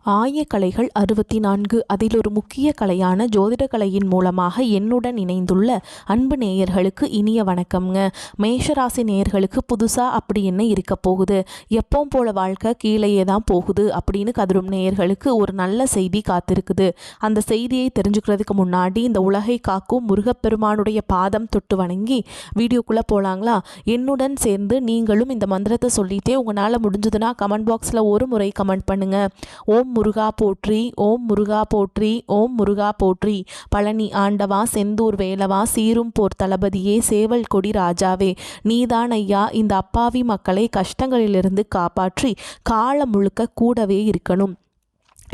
ஆயக்கலைகள் 64 அதில் ஒரு முக்கிய கலையான ஜோதிட கலையின் மூலமாக என்னுடன் இணைந்துள்ள அன்பு நேயர்களுக்கு இனிய வணக்கம்ங்க. மேஷராசி நேயர்களுக்கு புதுசாக அப்படி என்ன இருக்க போகுது, எப்பவும் போல வாழ்க்கை கீழேயே தான் போகுது அப்படின்னு கதரும் நேயர்களுக்கு ஒரு நல்ல செய்தி காத்திருக்குது. அந்த செய்தியை தெரிஞ்சுக்கிறதுக்கு முன்னாடி இந்த உலகை காக்கும் முருகப்பெருமானுடைய பாதம் தொட்டு வணங்கி வீடியோக்குள்ளே போகலாங்களா? என்னுடன் சேர்ந்து நீங்களும் இந்த மந்திரத்தை சொல்லிட்டே உங்களால் முடிஞ்சதுன்னா கமெண்ட் பாக்ஸில் ஒரு முறை கமெண்ட் பண்ணுங்கள். ஓம் முருகா போற்றி, ஓம் முருகா போற்றி, ஓம் முருகா போற்றி. பழனி ஆண்டவா, செந்தூர் வேலவா, சீரும் போர் தளபதியே, சேவல் கொடி ராஜாவே, நீதான் ஐயா இந்த அப்பாவி மக்களை கஷ்டங்களிலிருந்து காப்பாற்றி காலம் முழுக்க கூடவே இருக்கணும்.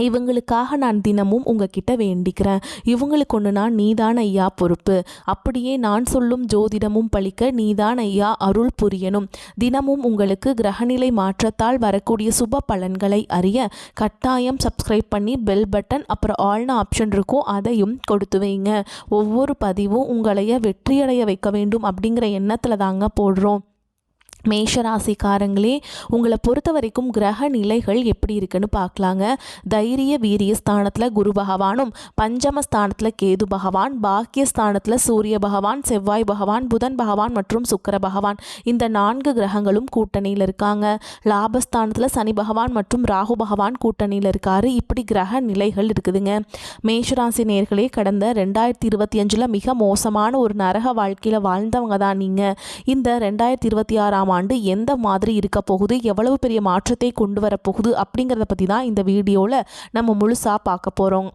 இவங்களுக்காக நான் தினமும் உங்ககிட்ட வேண்டிக்கிறேன். இவங்களுக்கு ஒன்றுனா நீதான் ஐயா பொறுப்பு. அப்படியே நான் சொல்லும் ஜோதிடமும் பழிக்க நீதான் ஐயா அருள் புரியணும். தினமும் உங்களுக்கு கிரகநிலை மாற்றத்தால் வரக்கூடிய சுப பலன்களை அறிய கட்டாயம் சப்ஸ்கிரைப் பண்ணி பெல் பட்டன் அப்புறம் ஆல்னு ஆப்ஷன் இருக்கும், அதையும் கொடுத்து வைங்க. ஒவ்வொரு பதிவும் உங்களைய வெற்றியடைய வைக்க வேண்டும் அப்படிங்கிற எண்ணத்தில் தாங்க போடுறோம். மேஷராசிக்காரங்களே, உங்களை பொறுத்த வரைக்கும் கிரக நிலைகள் எப்படி இருக்குன்னு பார்க்கலாங்க. தைரிய வீரிய ஸ்தானத்தில் குரு பகவானும், பஞ்சம ஸ்தானத்தில் கேது பகவான், பாக்கிய ஸ்தானத்தில் சூரிய பகவான், செவ்வாய் பகவான், புதன் பகவான் மற்றும் சுக்கிர பகவான், இந்த 4 கிரகங்களும் கூட்டணியில் இருக்காங்க. லாபஸ்தானத்தில் சனி பகவான் மற்றும் ராகு பகவான் கூட்டணியில் இருக்காரு. இப்படி கிரக நிலைகள் இருக்குதுங்க. மேஷராசி நேயர்களே, கடந்த 2025 மிக மோசமான ஒரு நரக வாழ்க்கையில் வாழ்ந்தவங்க தான் நீங்கள். இந்த 2026 ஆண்டு எந்த மாதிரி இருக்க போகுது, எவ்வளவு பெரிய மாற்றத்தை கொண்டு வரப்போகுது அப்படிங்கிறத பற்றி தான் இந்த வீடியோவில் நம்ம முழுசாக பார்க்க போகிறோம்.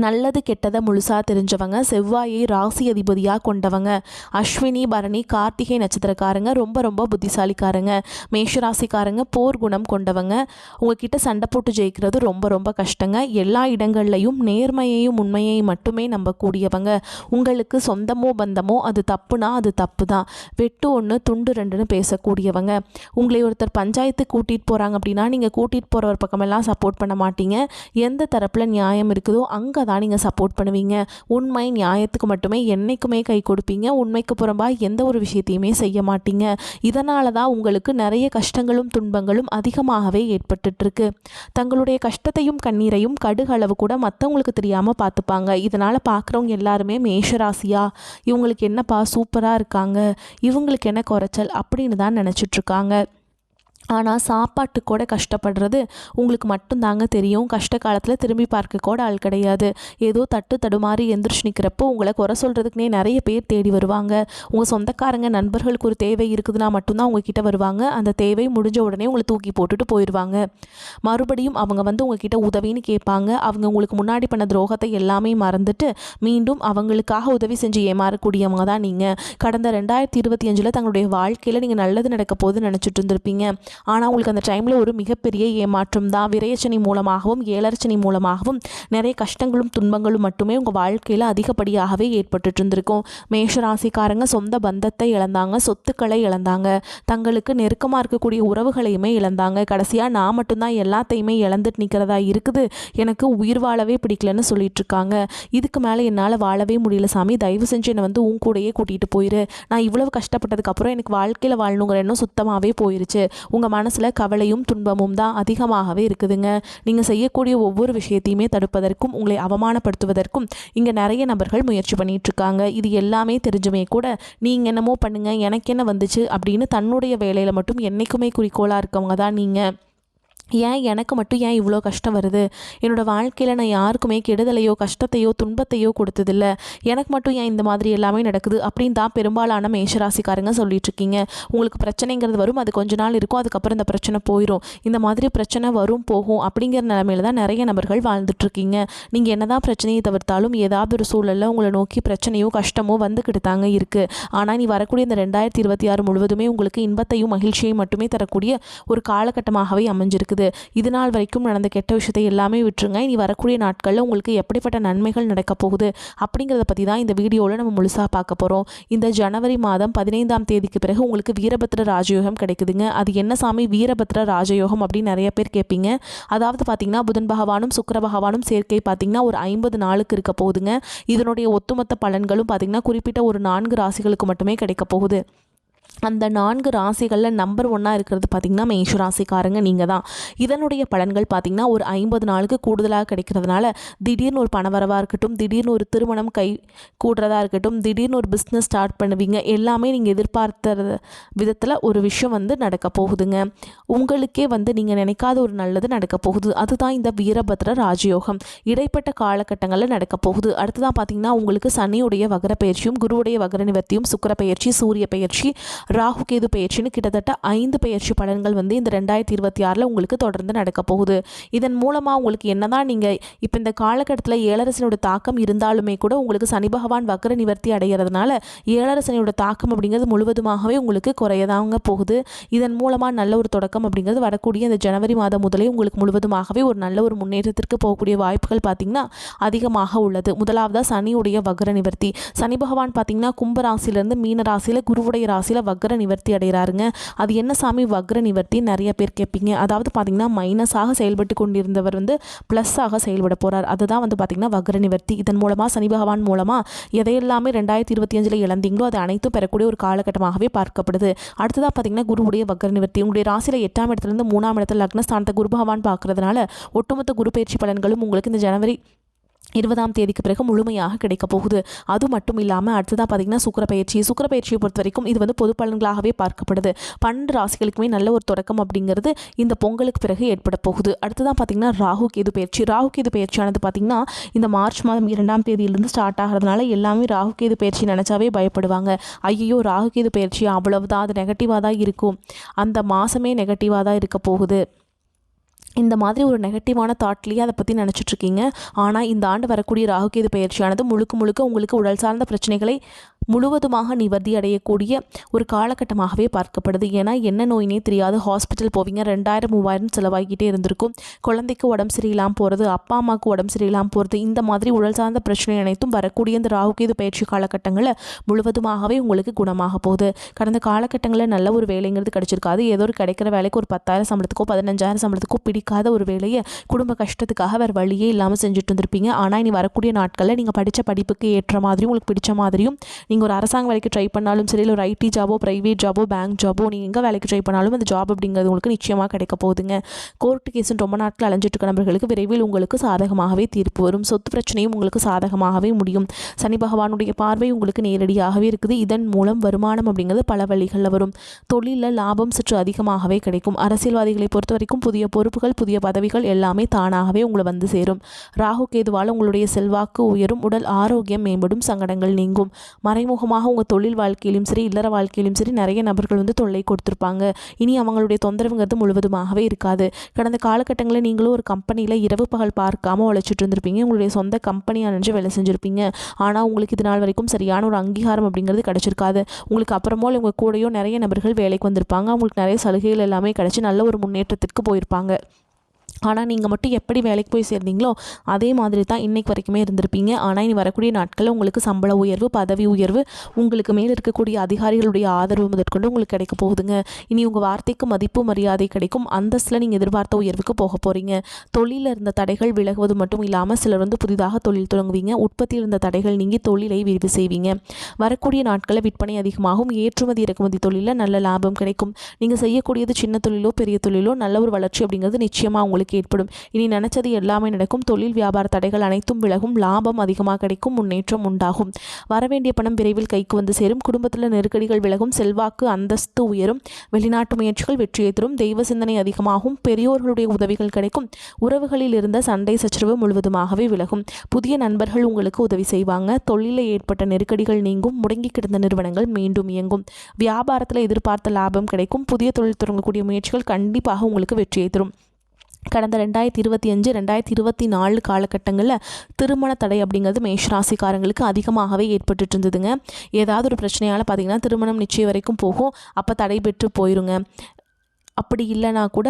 நல்லது கெட்டதை முழுசாக தெரிஞ்சவங்க, செவ்வாயை ராசி அதிபதியாக கொண்டவங்க, அஸ்வினி பரணி கார்த்திகை நட்சத்திரக்காரங்க ரொம்ப ரொம்ப புத்திசாலிக்காரங்க. மேஷராசிக்காரங்க போர் குணம் கொண்டவங்க. உங்ககிட்ட சண்டை போட்டு ஜெயிக்கிறது ரொம்ப ரொம்ப கஷ்டங்க. எல்லா இடங்கள்லையும் நேர்மையையும் உண்மையையும் மட்டுமே நம்பக்கூடியவங்க. உங்களுக்கு சொந்தமோ பந்தமோ அது தப்புனா அது தப்பு தான், வெட்டு 1 துண்டு 2ன்னு பேசக்கூடியவங்க. உங்களை ஒருத்தர் பஞ்சாயத்து கூட்டிகிட்டு போகிறாங்க அப்படின்னா நீங்கள் கூட்டிகிட்டு போகிறவர் பக்கமெல்லாம் சப்போர்ட் பண்ண மாட்டீங்க. எந்த தரப்பில் நியாயம் இருக்குதோ அங்கே தான் நீங்கள் சப்போர்ட் பண்ணுவீங்க. உண்மை நியாயத்துக்கு மட்டுமே என்னைக்குமே கை கொடுப்பீங்க. உண்மைக்கு புறம்பாக எந்த ஒரு விஷயத்தையுமே செய்ய மாட்டீங்க. இதனால தான் உங்களுக்கு நிறைய கஷ்டங்களும் துன்பங்களும் அதிகமாகவே ஏற்பட்டுருக்கு. தங்களுடைய கஷ்டத்தையும் கண்ணீரையும் கடுகளவு கூட மற்றவங்களுக்கு தெரியாமல் பார்த்துப்பாங்க. இதனால் பார்க்குறவங்க எல்லாருமே மேஷராசியா, இவங்களுக்கு என்னப்பா சூப்பராக இருக்காங்க, இவங்களுக்கு என்ன குறைச்சல் அப்படின்னு தான் நினச்சிட்ருக்காங்க. ஆனால் சாப்பாட்டு கூட கஷ்டப்படுறது உங்களுக்கு மட்டும்தாங்க தெரியும். கஷ்ட காலத்தில் திரும்பி பார்க்க கூட ஆள் கிடையாது. ஏதோ தட்டு தடுமாறி எந்திரிச்சு நிற்கிறப்போ உங்களை குறை சொல்கிறதுக்குனே நிறைய பேர் தேடி வருவாங்க. உங்கள் சொந்தக்காரங்க நண்பர்களுக்கு ஒரு தேவை இருக்குதுன்னா மட்டும்தான் உங்ககிட்ட வருவாங்க. அந்த தேவை முடிஞ்ச உடனே உங்களை தூக்கி போட்டுட்டு போயிடுவாங்க. மறுபடியும் அவங்க வந்து உங்ககிட்ட உதவின்னு கேட்பாங்க. அவங்க உங்களுக்கு முன்னாடி பண்ண துரோகத்தை எல்லாமே மறந்துட்டு மீண்டும் அவங்களுக்காக உதவி செஞ்சு ஏமாறக்கூடியவங்க தான் நீங்கள். கடந்த 2025 தங்களுடைய வாழ்க்கையில் நீங்கள் நல்லது நடக்க போகுதுன்னு நினச்சிட்டு இருந்திருப்பீங்க. ஆனால் உங்களுக்கு அந்த டைமில் ஒரு மிகப்பெரிய ஏமாற்றம் தான். விரயச்சனி மூலமாகவும் ஏழரச்சனி மூலமாகவும் நிறைய கஷ்டங்களும் துன்பங்களும் மட்டுமே உங்கள் வாழ்க்கையில் அதிகப்படியாகவே ஏற்பட்டு இருந்திருக்கும். மேஷராசிக்காரங்க சொந்த பந்தத்தை இழந்தாங்க, சொத்துக்களை இழந்தாங்க, தங்களுக்கு நெருக்கமாக இருக்கக்கூடிய உறவுகளையுமே இழந்தாங்க. கடைசியாக நான் மட்டும்தான் எல்லாத்தையுமே இழந்துட்டு நிற்கிறதா இருக்குது, எனக்கு உயிர் வாழவே பிடிக்கலன்னு சொல்லிட்டு இருக்காங்க. இதுக்கு மேலே என்னால் வாழவே முடியல சாமி, தயவு செஞ்சு என்னை வந்து உன் கூடையே கூட்டிகிட்டு போயிரு. நான் இவ்வளவு கஷ்டப்பட்டதுக்கப்புறம் எனக்கு வாழ்க்கையில் வாழணுங்கிற எண்ணம் சுத்தமாகவே போயிருச்சு. உங்கள் மனசில் கவலையும் துன்பமும் தான் அதிகமாகவே இருக்குதுங்க. நீங்கள் செய்யக்கூடிய ஒவ்வொரு விஷயத்தையுமே தடுப்பதற்கும் உங்களை அவமானப்படுத்துவதற்கும் இங்கே நிறைய நபர்கள் முயற்சி பண்ணிட்டு இருக்காங்க. இது எல்லாமே தெரிஞ்சுமே கூட நீங்கள் என்னமோ பண்ணுங்க எனக்கு என்ன வந்துச்சு அப்படின்னு தன்னுடைய வேலையில் மட்டும் என்றைக்குமே குறிக்கோளாக இருக்கவங்க தான் நீங்கள். ஏன் எனக்கு மட்டும் ஏன் இவ்வளோ கஷ்டம் வருது, என்னோடய வாழ்க்கையில் நான் யாருக்குமே கெடுதலையோ கஷ்டத்தையோ துன்பத்தையோ கொடுத்ததில்ல, எனக்கு மட்டும் ஏன் இந்த மாதிரி எல்லாமே நடக்குது அப்படின்னு தான் பெரும்பாலான மேஷராசிக்காரங்க சொல்லிட்டு இருக்கீங்க. உங்களுக்கு பிரச்சனைங்கிறது வரும், அது கொஞ்ச நாள் இருக்கும், அதுக்கப்புறம் இந்த பிரச்சனை போயிடும். இந்த மாதிரி பிரச்சனை வரும் போகும் அப்படிங்கிற நிலைமையில தான் நிறைய நபர்கள் வாழ்ந்துட்டுருக்கீங்க. நீங்கள் என்ன தான் பிரச்சனையை தவிர்த்தாலும் ஏதாவது ஒரு சூழலில் உங்களை நோக்கி பிரச்சனையோ கஷ்டமோ வந்துக்கிட்டு தாங்க இருக்குது. ஆனால் நீ வரக்கூடிய இந்த 2026 முழுவதுமே உங்களுக்கு இன்பத்தையும் மகிழ்ச்சியையும் மட்டுமே தரக்கூடிய ஒரு காலகட்டமாகவே அமைஞ்சிருக்கு. இது நாள் வரைக்கும் நடந்த கெட்ட விஷயத்தை எல்லாமே விட்டுருங்க. இனி வரக்கூடிய நாட்களில் உங்களுக்கு எப்படிப்பட்ட நன்மைகள் நடக்க போகுது அப்படிங்கிறத பற்றி தான் இந்த வீடியோவில் நம்ம முழுசாக பார்க்க போகிறோம். இந்த ஜனவரி மாதம் 15ஆம் தேதிக்கு பிறகு உங்களுக்கு வீரபத்ர ராஜயோகம் கிடைக்குதுங்க. அது என்ன சாமி வீரபத்ர ராஜயோகம் அப்படின்னு நிறைய பேர் கேட்பீங்க. அதாவது பார்த்திங்கன்னா புதன் பகவானும் சுக்கிர பகவானும் சேர்க்கை பார்த்திங்கன்னா ஒரு 50 நாளுக்கு இருக்க போகுதுங்க. இதனுடைய ஒட்டுமொத்த பலன்களும் பார்த்திங்கன்னா குறிப்பிட்ட ஒரு 4 ராசிகளுக்கு மட்டுமே கிடைக்க போகுது. அந்த 4 ராசிகளில் நம்பர் 1 இருக்கிறது பார்த்திங்கன்னா மேஷ ராசிக்காரங்க நீங்கள் தான். இதனுடைய பலன்கள் பார்த்திங்கன்னா ஒரு 50 நாளுக்கு கூடுதலாக கிடைக்கிறதுனால திடீர்னு ஒரு பணவரவாக இருக்கட்டும், திடீர்னு ஒரு திருமணம் கை கூடுறதா இருக்கட்டும், திடீர்னு ஒரு பிஸ்னஸ் ஸ்டார்ட் பண்ணுவீங்க. எல்லாமே நீங்கள் எதிர்பார்த்த விதத்தில் ஒரு விஷயம் நடக்க போகுதுங்க. உங்களுக்கே நீங்கள் நினைக்காத ஒரு நல்லது நடக்க போகுது. அதுதான் இந்த வீரபத்ர ராஜயோகம் இடைப்பட்ட காலகட்டங்களில் நடக்க போகுது. அடுத்ததான் பார்த்திங்கன்னா உங்களுக்கு சனியுடைய வக்ர பயிற்சியும், குருவுடைய வக்ர நிவர்த்தியும், சுக்கிர பயிற்சி, சூரிய பயிற்சி, ராகு கேது பயிற்சின்னு கிட்டத்தட்ட 5 பயிற்சி பலன்கள் இந்த 2026 உங்களுக்கு தொடர்ந்து நடக்க போகுது. இதன் மூலமாக உங்களுக்கு என்னதான் நீங்கள் இப்போ இந்த காலகட்டத்தில் ஏழரசனோட தாக்கம் இருந்தாலுமே கூட உங்களுக்கு சனி பகவான் வக்ர நிவர்த்தி அடைகிறதுனால ஏழரசனோட தாக்கம் அப்படிங்கிறது முழுவதுமாகவே உங்களுக்கு குறையதாங்க போகுது. இதன் மூலமாக நல்ல ஒரு தொடக்கம் அப்படிங்கிறது வரக்கூடிய இந்த ஜனவரி மாதம் முதலே உங்களுக்கு முழுவதுமாகவே ஒரு நல்ல ஒரு முன்னேற்றத்திற்கு போகக்கூடிய வாய்ப்புகள் பார்த்திங்கன்னா அதிகமாக உள்ளது. முதலாவதாக சனியுடைய வக்ர நிவர்த்தி. சனி பகவான் பார்த்திங்கன்னா கும்ப ராசியிலேருந்து மீன ராசியில், குருவுடைய ராசியில் வக்ர நிவர்த்தி அடைகிறாருங்க. அது என்ன சாமி வக்ர நிவர்த்தி நிறைய பேர் கேட்பீங்க. அதாவது பார்த்திங்கன்னா மைனஸாக செயல்பட்டு கொண்டிருந்தவர் ப்ளஸ்ஸாக செயல்பட போகிறார். அதுதான் பார்த்திங்கன்னா வக்ர நிவர்த்தி. இதன் மூலமாக சனி பகவான் மூலமாக எதையெல்லாமே 2025 இழந்தீங்களோ அது அனைத்தும் பெறக்கூடிய ஒரு காலகட்டமாகவே பார்க்கப்படுது. அடுத்ததாக பார்த்திங்கன்னா குருவுடைய வக்ர நிவர்த்தி. உங்களுடைய ராசியில் 8ஆம் இடத்துலேருந்து 3ஆம் இடத்துல லக்னஸ்தானத்தை குரு பகவான் பார்க்கறதுனால ஒட்டுமொத்த குரு பயிற்சி பலன்களும் உங்களுக்கு இந்த ஜனவரி 20ஆம் தேதிக்கு பிறகு முழுமையாக கிடைக்க போகுது. அது மட்டும் இல்லாமல் அடுத்ததாக பார்த்திங்கன்னா சுக்கிர பயிற்சியை பொறுத்த வரைக்கும் இது பொது பலன்களாகவே பார்க்கப்படுது. 12 ராசிகளுக்குமே நல்ல ஒரு தொடக்கம் அப்படிங்கிறது இந்த பொங்கலுக்கு பிறகு ஏற்பட போகுது. அடுத்ததாக பார்த்திங்கன்னா ராகு கேது பயிற்சியானது பார்த்திங்கன்னா இந்த மார்ச் மாதம் 2ஆம் தேதியிலிருந்து ஸ்டார்ட் ஆகிறதுனால எல்லாமே ராகு கேது பயிற்சி நினச்சாவே பயப்படுவாங்க. ஐயோ ராகு கேது பயிற்சி அவ்வளவுதான், அது நெகட்டிவாக தான் இருக்கும், அந்த மாதமே நெகட்டிவாக தான் இருக்க போகுது, இந்த மாதிரி ஒரு நெகட்டிவான தாட்லேயே அதை பற்றி நினச்சிட்ருக்கீங்க. ஆனால் இந்த ஆண்டு வரக்கூடிய ராகுகேது பயிற்சியானது முழுக்க உங்களுக்கு உடல் சார்ந்த பிரச்சனைகளை முழுவதுமாக நிவர்த்தி அடையக்கூடிய ஒரு காலகட்டமாகவே பார்க்கப்படுது. ஏன்னா என்ன நோயினே தெரியாது, ஹாஸ்பிட்டல் போவீங்க, 2000-3000 செலவாகிக்கிட்டே இருந்திருக்கும். குழந்தைக்கு உடம்பு சரியில்லாமல் போகிறது, அப்பா அம்மாவுக்கு உடம்பு சரியில்லாமல் போகிறது, இந்த மாதிரி உடல் சார்ந்த பிரச்சனை அனைத்தும் வரக்கூடிய இந்த ராகுகேது பயிற்சி காலகட்டங்களில் முழுவதுமாகவே உங்களுக்கு குணமாக போகுது. கடந்த காலகட்டங்களில் நல்ல ஒரு வேலைங்கிறது கிடைச்சிருக்காது. ஏதோ ஒரு கிடைக்கிற வேலைக்கு ஒரு 10,000 சம்பளத்துக்கோ 15,000 சம்பளத்துக்கோ பிடிக்காத ஒரு வேலையை குடும்ப கஷ்டத்துக்காக வேறு வழியே இல்லாமல் செஞ்சுட்டு இருந்திருப்பீங்க. ஆனால் இனி வரக்கூடிய நாட்களில் நீங்கள் படித்த படிப்புக்கு ஏற்ற மாதிரியும் உங்களுக்கு பிடிச்ச மாதிரியும் நீங்கள் ஒரு அரசாங்க வேலைக்கு ட்ரை பண்ணாலும் சரி, இல்லை ஒரு ஐடி ஜாபோ, ப்ரைவேட் ஜாபோ, பேங்க் ஜாபோ, நீங்கள் எங்கே வேலைக்கு ட்ரை பண்ணாலும் அந்த ஜாப் அப்படிங்கிறது உங்களுக்கு நிச்சயமாக கிடைக்க போகுதுங்க. கோர்ட்டு கேஸுன்னு ரொம்ப நாட்கள் அலைஞ்சிட்டு இருக்க நபர்களுக்கு விரைவில் உங்களுக்கு சாதகமாகவே தீர்ப்பு வரும். சொத்து பிரச்சனையும் உங்களுக்கு சாதகமாகவே முடியும். சனி பகவானுடைய பார்வை உங்களுக்கு நேரடியாகவே இருக்குது. இதன் மூலம் வருமானம் அப்படிங்கிறது பல வழிகளில் வரும். தொழிலில் லாபம் சற்று அதிகமாகவே கிடைக்கும். அரசியல்வாதிகளை பொறுத்த வரைக்கும் புதிய பொறுப்புகள், புதிய பதவிகள் எல்லாமே தானாகவே உங்களை சேரும். ராகு கேதுவால் உங்களுடைய செல்வாக்கு உயரும், உடல் ஆரோக்கியம் மேம்படும், சங்கடங்கள் நீங்கும். மறைமுகமாக உங்கள் தொழில் வாழ்க்கையிலும் சரி, இல்லற வாழ்க்கையிலும் சரி நிறைய நபர்கள் தொல்லை கொடுத்துருப்பாங்க. இனி அவங்களுடைய தொந்தரவுங்கிறது முழுவதுமாகவே இருக்காது. கடந்த காலகட்டங்களில் நீங்களும் ஒரு கம்பெனியில் இரவு பகல் பார்க்காமல் உழைச்சிட்டு இருந்திருப்பீங்க. உங்களுடைய சொந்த கம்பெனியாக நினைச்சு வேலை செஞ்சுருப்பீங்க. ஆனால் உங்களுக்கு இது நாள் வரைக்கும் சரியான ஒரு அங்கீகாரம் அப்படிங்கிறது கிடைச்சிருக்காது. உங்களுக்கு அப்புறமோ உங்கள் கூடயோ நிறைய நபர்கள் வேலைக்கு வந்திருப்பாங்க. அவங்களுக்கு நிறைய சலுகைகள் எல்லாமே கிடைச்சி நல்ல ஒரு முன்னேற்றத்திற்கு போயிருப்பாங்க. ஆனால் நீங்கள் மட்டும் எப்படி வேலைக்கு போய் சேர்ந்தீங்களோ அதே மாதிரி தான் இன்றைக்கு வரைக்குமே இருந்திருப்பீங்க. ஆனால் இனி வரக்கூடிய நாட்களில் உங்களுக்கு சம்பள உயர்வு, பதவி உயர்வு, உங்களுக்கு மேலே இருக்கக்கூடிய அதிகாரிகளுடைய ஆதரவு முதற்கொண்டு உங்களுக்கு கிடைக்க போகுதுங்க. இனி உங்கள் வார்த்தைக்கு மதிப்பு மரியாதை கிடைக்கும். அந்தஸ்தில் நீங்கள் எதிர்பார்த்த உயர்வுக்கு போக போகிறீங்க. தொழிலில் இருந்த தடைகள் விலகுவது மட்டும் இல்லாமல் சிலர் புதிதாக தொழில் தொடங்குவீங்க. உற்பத்தியில் இருந்த தடைகள் நீங்கி தொழிலை விரிவு செய்வீங்க. வரக்கூடிய நாட்களில் விற்பனை அதிகமாகும். ஏற்றுமதி இறக்குமதி தொழிலில் நல்ல லாபம் கிடைக்கும். நீங்கள் செய்யக்கூடியது சின்ன தொழிலோ பெரிய தொழிலோ நல்ல ஒரு வளர்ச்சி அப்படிங்கிறது நிச்சயமாக உங்களுக்கு ஏற்படும். இனி நினைச்சது எல்லாமே நடக்கும். தொழில் வியாபார தடைகள் அனைத்தும் விலகும். லாபம் அதிகமாக கிடைக்கும். முன்னேற்றம் உண்டாகும். வரவேண்டிய பணம் விரைவில் கைக்கு சேரும். குடும்பத்தில் நெருக்கடிகள் விலகும். செல்வாக்கு அந்தஸ்து உயரும். வெளிநாட்டு முயற்சிகள் வெற்றியை தரும். தெய்வ சிந்தனை அதிகமாகும். பெரியோர்களுடைய உதவிகள் கிடைக்கும். உறவுகளில் இருந்த சண்டை சச்சரவு முழுவதுமாகவே விலகும். புதிய நண்பர்கள் உங்களுக்கு உதவி செய்வாங்க. தொழிலில் ஏற்பட்ட நெருக்கடிகள் நீங்கும். முடங்கி கிடந்த நிறுவனங்கள் மீண்டும் இயங்கும். வியாபாரத்தில் எதிர்பார்த்த லாபம் கிடைக்கும். புதிய தொழில் தொடங்கக்கூடிய முயற்சிகள் கண்டிப்பாக உங்களுக்கு வெற்றியை தரும். கடந்த 2025, 2024 காலகட்டங்களில் திருமண தடை அப்படிங்கிறது மேஷராசிக்காரங்களுக்கு அதிகமாகவே ஏற்பட்டுட்டு இருந்ததுங்க. ஏதாவது ஒரு பிரச்சனையால் பார்த்திங்கன்னா திருமணம் நிச்சயம் வரைக்கும் போகும். அப்போ தடை பெற்று போயிருங்க. அப்படி இல்லைனா கூட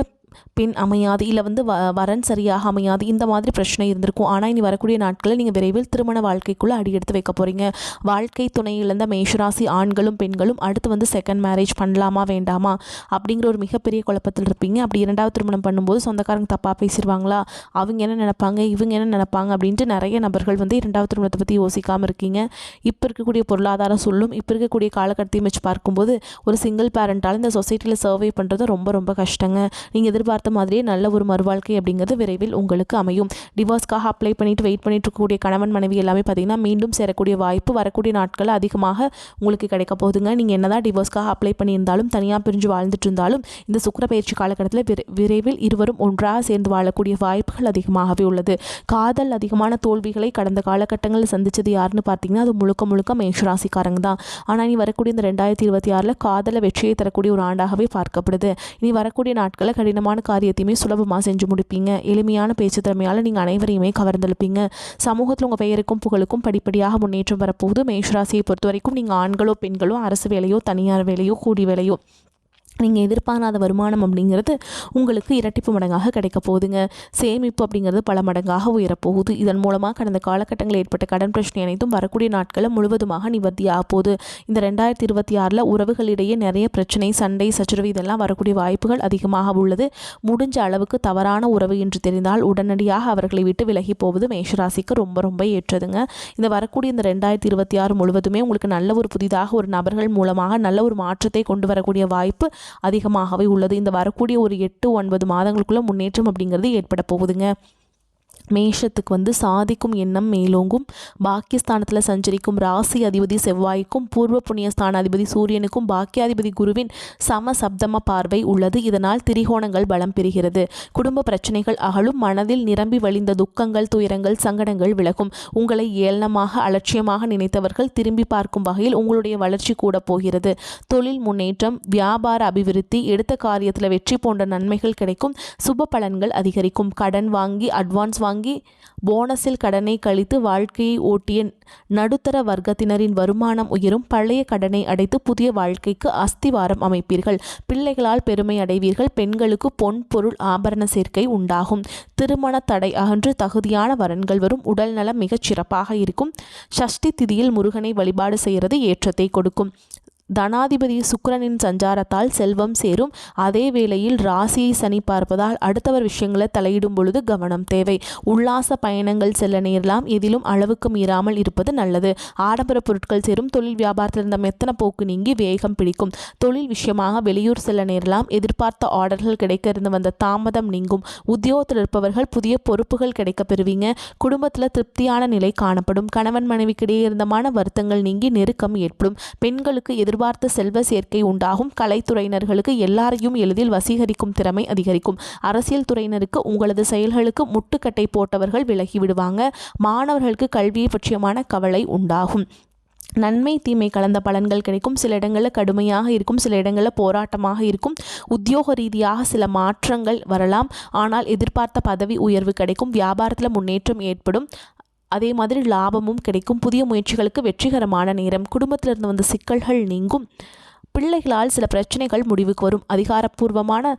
பெண் அமையாது, இல்லை வந்து வரன் சரியாக அமையாது, இந்த மாதிரி பிரச்சனை இருந்திருக்கும். ஆனால் இனி வரக்கூடிய நாட்களில் நீங்கள் விரைவில் திருமண வாழ்க்கைக்குள்ளே அடியெடுத்து வைக்க போகிறீங்க. வாழ்க்கை துணை இழந்த மேஷராசி ஆண்களும் பெண்களும் அடுத்து வந்து செகண்ட் மேரேஜ் பண்ணலாமா வேண்டாமா அப்படிங்கிற ஒரு மிகப்பெரிய குழப்பத்தில் இருப்பீங்க. அப்படி இரண்டாவது திருமணம் பண்ணும்போது சொந்தக்காரங்க தப்பாக பேசிடுவாங்களா, அவங்க என்ன நினைப்பாங்க, இவங்க என்ன நினைப்பாங்க அப்படின்ட்டு நிறைய நபர்கள் வந்து இரண்டாவது திருமணத்தை பற்றி யோசிக்காமல் இருக்கீங்க. இப்போ இருக்கக்கூடிய பொருளாதார சூழலும் இப்போ இருக்கக்கூடிய காலகட்டத்தையும் வச்சு பார்க்கும்போது ஒரு சிங்கிள் பேரண்டால் இந்த சொசைட்டியில் சர்வை பண்ணுறது ரொம்ப ரொம்ப கஷ்டங்க. நீங்கள் எதிர்பார்த்த மாதிரியே நல்ல ஒரு மறுவாழ்க்கை அப்படிங்கிறது விரைவில் உங்களுக்கு அமையும். டிவோர்ஸ்க்காக அப்ளை பண்ணிட்டு வெயிட் பண்ணிட்டு இருக்கக்கூடிய கணவன் மனைவி எல்லாமே பார்த்தீங்கன்னா மீண்டும் சேரக்கூடிய வாய்ப்பு வரக்கூடிய நாட்களில் அதிகமாக உங்களுக்கு கிடைக்க போகுதுங்க. நீங்கள் என்னதான் டிவோர்ஸ்க்காக அப்ளை பண்ணியிருந்தாலும் தனியாக பிரிஞ்சு வாழ்ந்துட்டு இருந்தாலும் இந்த சுக்கிர பயிற்சி காலகட்டத்தில் விரைவில் இருவரும் ஒன்றாக சேர்ந்து வாழக்கூடிய வாய்ப்புகள் அதிகமாகவே உள்ளது. காதல் அதிகமான தோல்விகளை கடந்த காலகட்டங்களில் சந்தித்தது யாருன்னு பார்த்தீங்கன்னா அது முழுக்க முழுக்க மேஷராசிக்காரங்க தான். ஆனால் இனி வரக்கூடிய இந்த 2026 காதலை வெற்றியை தரக்கூடிய ஒரு ஆண்டாகவே பார்க்கப்படுது. இனி வரக்கூடிய நாட்களில் கடினமான காரியத்தையுமே சுலபமாக செஞ்சு முடிப்பீங்க. எளிமையான பேச்சு திறமையால் நீங்கள் அனைவரையுமே கவர்ந்தெழுப்பீங்க. சமூகத்தில் உங்கள் பெயருக்கும் புகழுக்கும் படிப்படியாக முன்னேற்றம் வரப்போகுது. மேஷராசியை பொறுத்த வரைக்கும் நீங்கள் ஆண்களோ பெண்களோ அரசு வேலையோ தனியார் வேலையோ கூலி வேலையோ நீங்கள் எதிர்பாராத வருமானம் அப்படிங்கிறது உங்களுக்கு இரட்டிப்பு மடங்காக கிடைக்க போகுதுங்க. சேமிப்பு அப்படிங்கிறது பல மடங்காக உயரப்போகுது. இதன் மூலமாக கடந்த காலகட்டங்களில் ஏற்பட்ட கடன் பிரச்சனை அனைத்தும் வரக்கூடிய நாட்களில் முழுவதுமாக நிவர்த்தியாக போகுது. இந்த 2026 உறவுகளிடையே நிறைய பிரச்சனை, சண்டை, சச்சரவு இதெல்லாம் வரக்கூடிய வாய்ப்புகள் அதிகமாக உள்ளது. முடிஞ்ச அளவுக்கு தவறான உறவு என்று தெரிந்தால் உடனடியாக அவர்களை விட்டு விலகி போவது மேஷராசிக்கு ரொம்ப ரொம்ப ஏற்றதுங்க. இந்த வரக்கூடிய இந்த 2026 முழுவதுமே உங்களுக்கு நல்ல ஒரு புதிதாக ஒரு நபர்கள் மூலமாக நல்ல ஒரு மாற்றத்தை கொண்டு வரக்கூடிய வாய்ப்பு அதிகமாகவே உள்ளது. இந்த வரக்கூடிய ஒரு 8-9 மாதங்களுக்குள்ள முன்னேற்றம் அப்படிங்கிறது ஏற்பட போகுதுங்க. மேஷத்துக்கு வந்து சாதிக்கும் எண்ணம் மேலோங்கும். பாக்கியஸ்தானத்தில் சஞ்சரிக்கும் ராசி அதிபதி செவ்வாய்க்கும் பூர்வ புண்ணியஸ்தான அதிபதி சூரியனுக்கும் பாக்கியாதிபதி குருவின் சம சப்தம பார்வை உள்ளது. இதனால் திரிகோணங்கள் பலம் பெறுகிறது. குடும்ப பிரச்சனைகள் அகலும். மனதில் நிரம்பி வழிந்த துக்கங்கள், துயரங்கள், சங்கடங்கள் விலகும். உங்களை ஏளனமாக அலட்சியமாக நினைத்தவர்கள் திரும்பி பார்க்கும் வகையில் உங்களுடைய வளர்ச்சி கூட போகிறது. தொழில் முன்னேற்றம், வியாபார அபிவிருத்தி, எடுத்த காரியத்தில் வெற்றி போன்ற நன்மைகள் கிடைக்கும். சுப பலன்கள் அதிகரிக்கும். கடன் வாங்கி அட்வான்ஸ் வாங்கி போனஸில் கடனை கழித்து வாழ்க்கையை ஓட்டிய நடுத்தர வர்க்கத்தினரின் வருமானம் உயரும். பழைய கடனை அடைத்து புதிய வாழ்க்கைக்கு அஸ்திவாரம் அமைப்பீர்கள். பிள்ளைகளால் பெருமை அடைவீர்கள். பெண்களுக்கு பொன் பொருள் ஆபரண சேர்க்கை உண்டாகும். திருமண தடை அகன்று தகுதியான வரன்கள் வரும். உடல் நலம் மிகச் சிறப்பாக இருக்கும். சஷ்டி திதியில் முருகனை வழிபாடு செய்கிறது ஏற்றத்தை கொடுக்கும். தனாதிபதி சுக்கிரனின் சஞ்சாரத்தால் செல்வம் சேரும். அதே வேளையில் ராசியை சனி பார்ப்பதால் அடுத்தவர் விஷயங்களை தலையிடும் பொழுது கவனம் தேவை. உல்லாச பயணங்கள் செல்ல நேரலாம். எதிலும் அளவுக்கு மீறாமல் இருப்பது நல்லது. ஆடம்பர பொருட்கள் சேரும். தொழில் வியாபாரத்தில் இருந்த மெத்தன போக்கு நீங்கி வேகம் பிடிக்கும். தொழில் விஷயமாக வெளியூர் செல்ல நேரலாம். எதிர்பார்த்த ஆர்டர்கள் கிடைக்க இருந்து வந்த தாமதம் நீங்கும். உத்தியோகத்தில் இருப்பவர்கள் புதிய பொறுப்புகள் கிடைக்க பெறுவீங்க. குடும்பத்தில் திருப்தியான நிலை காணப்படும். கணவன் மனைவிக்கிடையே இருந்த மன வருத்தங்கள் நீங்கி நெருக்கம் ஏற்படும். பெண்களுக்கு எதிர்பார்த்த செல்வ சேர்க்கை உண்டாகும். கலைத்துறையினர்களுக்கு எல்லாரையும் எளிதில் வசீகரிக்கும் திறமை அதிகரிக்கும். அரசியல் துறையினருக்கு உங்களது செயல்களுக்கு முட்டுக்கட்டை போட்டவர்கள் விலகி விடுவாங்க. மாணவர்களுக்கு கல்வியை பற்றியமான கவலை உண்டாகும். நன்மை தீமை கலந்த பலன்கள் கிடைக்கும். சில இடங்களில் கடுமையாக இருக்கும், சில இடங்களில் போராட்டமாக இருக்கும். உத்தியோக ரீதியாக சில மாற்றங்கள் வரலாம். ஆனால் எதிர்பார்த்த பதவி உயர்வு கிடைக்கும். வியாபாரத்தில் முன்னேற்றம் ஏற்படும். அதே மாதிரி லாபமும் கிடைக்கும். புதிய முயற்சிகளுக்கு வெற்றிகரமான நேரம். குடும்பத்திலிருந்து வந்த சிக்கல்கள் நீங்கும். பிள்ளைகளால் சில பிரச்சனைகள் முடிவுக்கு வரும். அதிகாரப்பூர்வமான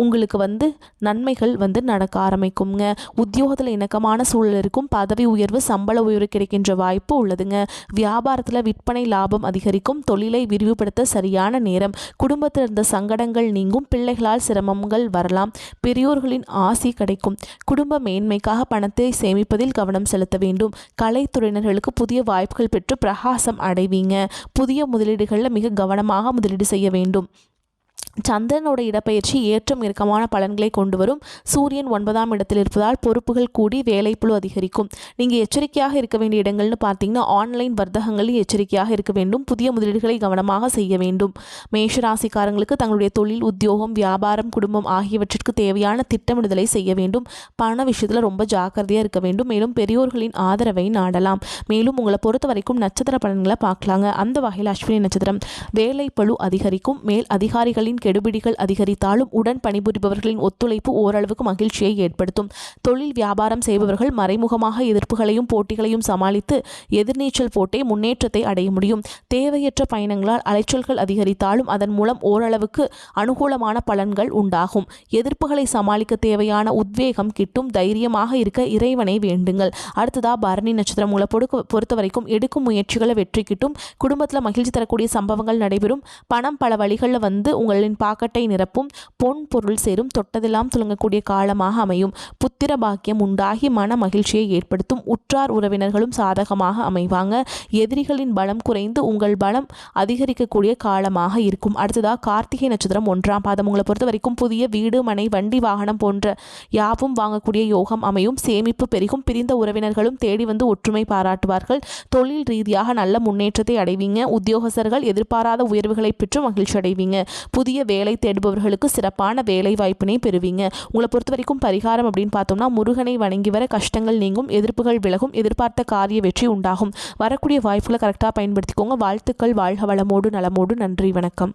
உங்களுக்கு வந்து நன்மைகள் வந்து நடக்க ஆரம்பிக்குங்க. உத்தியோகத்தில் இணக்கமான சூழல் இருக்கும். பதவி உயர்வு, சம்பள உயர்வு கிடைக்கின்ற வாய்ப்பு உள்ளதுங்க. வியாபாரத்தில் விற்பனை லாபம் அதிகரிக்கும். தொழிலை விரிவுபடுத்த சரியான நேரம். குடும்பத்தில் இருந்த சங்கடங்கள் நீங்கும். பிள்ளைகளால் சிரமங்கள் வரலாம். பெரியோர்களின் ஆசி கிடைக்கும். குடும்ப மேன்மைக்காக பணத்தை சேமிப்பதில் கவனம் செலுத்த வேண்டும். கலைத்துறையினர்களுக்கு புதிய வாய்ப்புகள் பெற்று பிரகாசம் அடைவீங்க. புதிய முதலீடுகளில் மிக கவனமாக முதலீடு செய்ய வேண்டும். சந்திரனோட இடப்பெயர்ச்சி ஏற்றம் இறக்கமான பலன்களை கொண்டு வரும். சூரியன் 9ஆம் இடத்தில் இருப்பதால் பொறுப்புகள் கூடி வேலைப்பளு அதிகரிக்கும். நீங்கள் எச்சரிக்கையாக இருக்க வேண்டிய இடங்கள்னு பார்த்தீங்கன்னா ஆன்லைன் வர்த்தகங்களில் எச்சரிக்கையாக இருக்க வேண்டும். புதிய முதலீடுகளை கவனமாக செய்ய வேண்டும். மேஷராசிக்காரங்களுக்கு தங்களுடைய தொழில், உத்தியோகம், வியாபாரம், குடும்பம் ஆகியவற்றிற்கு தேவையான திட்டமிடுதலை செய்ய வேண்டும். பண விஷயத்தில் ரொம்ப ஜாக்கிரதையாக இருக்க வேண்டும். மேலும் பெரியோர்களின் ஆதரவை நாடலாம். மேலும் உங்களை பொறுத்த வரைக்கும் நட்சத்திர பலன்களை பார்க்கலாங்க. அந்த வகையில் அஸ்வினி நட்சத்திரம் வேலைப்பளு அதிகரிக்கும். மேல் அதிகாரிகளின் கெடுபிடிகள் அதிகரித்தாலும் உடன் பணிபுரிபவர்களின் ஒத்துழைப்பு ஓரளவுக்கு மகிழ்ச்சியை ஏற்படுத்தும். தொழில் வியாபாரம் செய்பவர்கள் மறைமுகமாக எதிர்ப்புகளையும் போட்டிகளையும் சமாளித்து எதிர்நீச்சல் போட்டே முன்னேற்றத்தை அடைய முடியும். தேவையற்ற பயணங்களால் அலைச்சல்கள் அதிகரித்தாலும் அதன் மூலம் ஓரளவுக்கு அனுகூலமான பலன்கள் உண்டாகும். எதிர்ப்புகளை சமாளிக்க தேவையான உத்வேகம் கிட்டும். தைரியமாக இருக்க இறைவனை வேண்டுங்கள். அடுத்ததா பரணி நட்சத்திரம் உங்களை பொறுத்த வரைக்கும் எடுக்கும் முயற்சிகளை வெற்றி கிட்டும். குடும்பத்தில் மகிழ்ச்சி தரக்கூடிய சம்பவங்கள் நடைபெறும். பணம் பல வழிகளில் உங்களின் பாக்கெட்டை நிரப்பும். பொன் பொருள் சேரும். தொட்டதெல்லாம் துலங்கக்கூடிய காலமாக அமையும். புத்திர பாக்கியம் உண்டாகி மன மகிழ்ச்சியை ஏற்படுத்தும். உற்றார் உறவினர்களும் சாதகமாக அமைவாங்க. எதிரிகளின் பலம் குறைந்து உங்கள் பலம் அதிகரிக்கக்கூடிய காலமாக இருக்கும். அடுத்ததா கார்த்திகை நட்சத்திரம் 1ஆம் பாதம் உங்களை பொறுத்த வரைக்கும் புதிய வீடு மனை வண்டி வாகனம் போன்ற யாவும் வாங்கக்கூடிய யோகம் அமையும். சேமிப்பு பெருகும். பிரிந்த உறவினர்களும் தேடி வந்து ஒற்றுமை பாராட்டுவார்கள். தொழில் ரீதியாக நல்ல முன்னேற்றத்தை அடைவீங்க. உத்தியோகஸ்தர்கள் எதிர்பாராத உயர்வுகளை பெற்று மகிழ்ச்சி அடைவீங்க. புதிய வேலை தேடுபவர்களுக்கு சிறப்பான வேலை வாய்ப்பினை பெறுவீங்க. உங்களை பொறுத்த வரைக்கும் பரிகாரம் அப்படின்னு பார்த்தோம்னா முருகனை வணங்கி வர கஷ்டங்கள் நீங்கும். எதிர்ப்புகள் விலகும். எதிர்பார்த்த காரிய வெற்றி உண்டாகும். வரக்கூடிய வாய்ப்புகளை கரெக்டாக பயன்படுத்திக்கோங்க. வாழ்த்துக்கள். வாழ்க வளமோடு நலமோடு. நன்றி. வணக்கம்.